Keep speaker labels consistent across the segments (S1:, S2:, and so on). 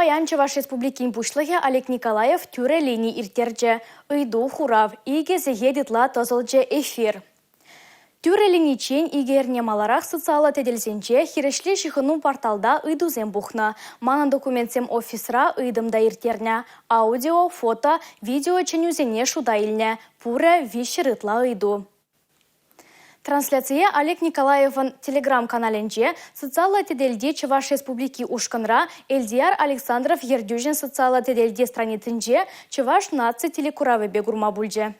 S1: Паян Чуваш Республикин пушлығы Олег Николаев тюре линий иртерже. Ыйду хурав, иге зегедитла тозылже эфир. Тюре линичен игерне маларах социалы теделсенче хирешле шихыну порталда ыйдузем бухна. Манан документсем офисра ыйдымда иртерне. Аудио, фото, видео ченюзене шуда илне. Пуре вишерытла ыйду. Трансляция Олег Николаевын телеграм-каналінже социалы теделде Чуваш Республики ушканра Эльдияр Александров Ердюжин социалы теделде страницинже Чуваш наци телекуравы бегурма бульже.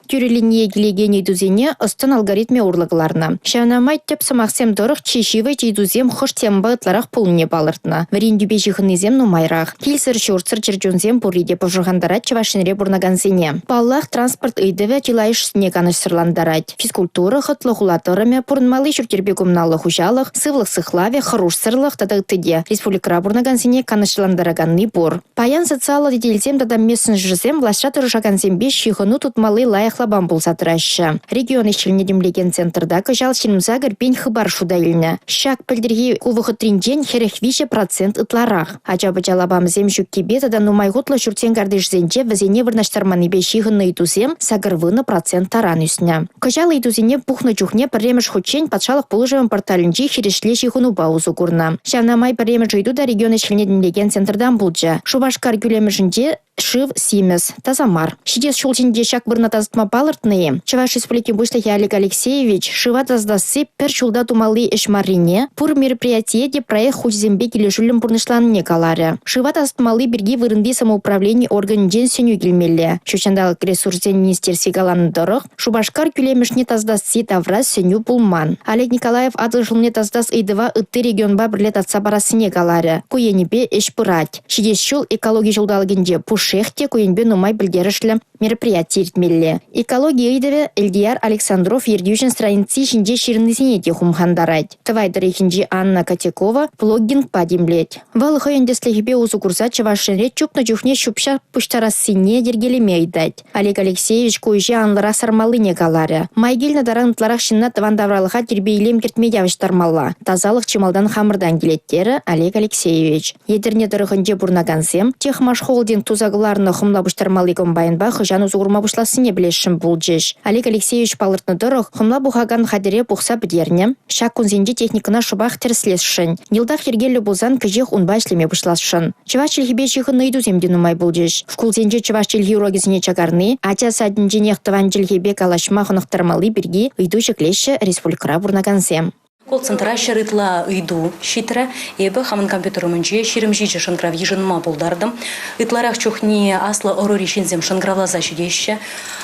S2: Тюрелиние гилегене дузене остан алгоритме урлыгларна. Шавнамай теп самахсем дорых чешивы жейдузем хош темба ытларах пулне балыртна. Варендюбе жихынезем нумайрах. Килсер шурцыр черджунзем пуриде пожугандарат чавашинре бурнаганзене. Паллах транспорт ыйдыве жилайш сне канышсырландарать. Физкультура хытлыхулатырыме пурнмалы шуртербе гумналы хужалых, сывлых сыхлаве, харуш сырлых тадыктыде. Республика бурнаганзене канышсырландараганны бур. Паян социалы деделзем тадам мессын жызем властра тұрышаганзембе шихыну тутмалы лайх лабам болса тұраща. Регион ешіліне демлеген центрда кажал шынымзагыр пен хыбар шуда иліне. Шак пілдірге кувығы тринжен херехвише процент ытларах. Ачабыча лабам зем жүккебе тада нумайгутлы шүртен кардешзенче візене вырнаштарманы бешігінны итузем сагырвыны процент таран үсіне. Кажал итузене пухны чухне пірреміш хочен патшалық полыжевым порталінче херешле шихыну баузу курна. Шавнамай пірреміш үйду да регион ешіліне демлеген центрдан бұлджа. Шубашкар күлемішінде Шив Симес, Тазамар. Шидес шулчинде шак бұрна тазытма балыртные. Чуваш Республики Бушлахи Олег Алексеевич шива таздасы пер шулда тумалы эшмарине. Пур мероприятие де проект хучзембек или жулем пурнышланне каларе. Шива тазытмалы берги вырынды самоуправление органжен сеню гельмелле. Шучандалық ресурсен министерстве галаны дорог. Шубашкар күлемешне таздасы тавраз сеню пулман. Олег Николаев адылжылне таздас ыдыва ытты регионба бірлет атса барасыне каларе. Куенебе эшпырать. Шидес шул экология жолдалыгенде пуш шехте куенбе нумай білдерішлі мероприятие ритмелле. Экология идеве Эльдияр Александров Ердюжин страницы шинже ширнызенете хумхандарать. Твайдары хинжи Анна Котякова блогинг падимлеть. Валыха ендеслехебе узу курса чавашенре чупна чухне шупша пуштарассине дергелеме айдать. Олег Алексеевич куйже анлара сармалыне галаре. Майгельна дарантларах шинна тавандавралыха тербейлем кертмедявыштармалла. Тазалық чималдан хамырдан келеттері Олег Алексеевич. Едерне дырығынже бурнагансем техмаш холдинг тузагыларны хумлабыштармалы комбайнба хыжан узугурма бушласыне білешім булджеш. Олег Алексеевич палыртны дырық хумла бухаган хадере бухса бідерне. Шак кунзенде техникына шубах терслесшін. Нилдах ергелі бұлзан кіжех унба ішлеме бушласшын. Чываш челхебе шихынны иду земден умай булджеш. Шкулзенде чываш челхи урогезіне чагарны, атя садынженех тыван челхебе калашма хынықтармалы бірге иду шеклеші республикара бурнагансем.
S3: Колл-центра шырытла ыйду щитра, ебі хамын компьютерымынже шерімжейже шынграв ежынма болдардым. Ытларах чухне асла орори шинзем шынгравлаза шедеші.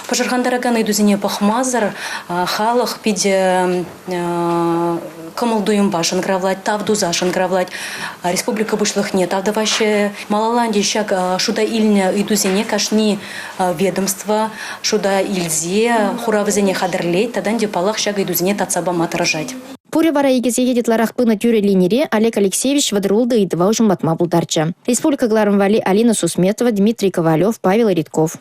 S3: Пажырхандараган ыйдузіне пахмазар, халық пиде кымылдуым ба шынгравлать, тавдуза шынгравлать. Республика бұшлых нет. Тавда ваще Малаланде шак шуда ильня ыйдузіне кашни ведомство, шуда ильзе, хуравызене хадырлейт, тадан де палах шак ыйдузіне татсабам отражать.
S2: Пуре бара егезе едетларах пына тюре линере Олег Алексеевич вадрулды и два ужиматма булдарча. Республика Глармвали Алина Сусметова, Дмитрий Ковалев, Павел Ритков.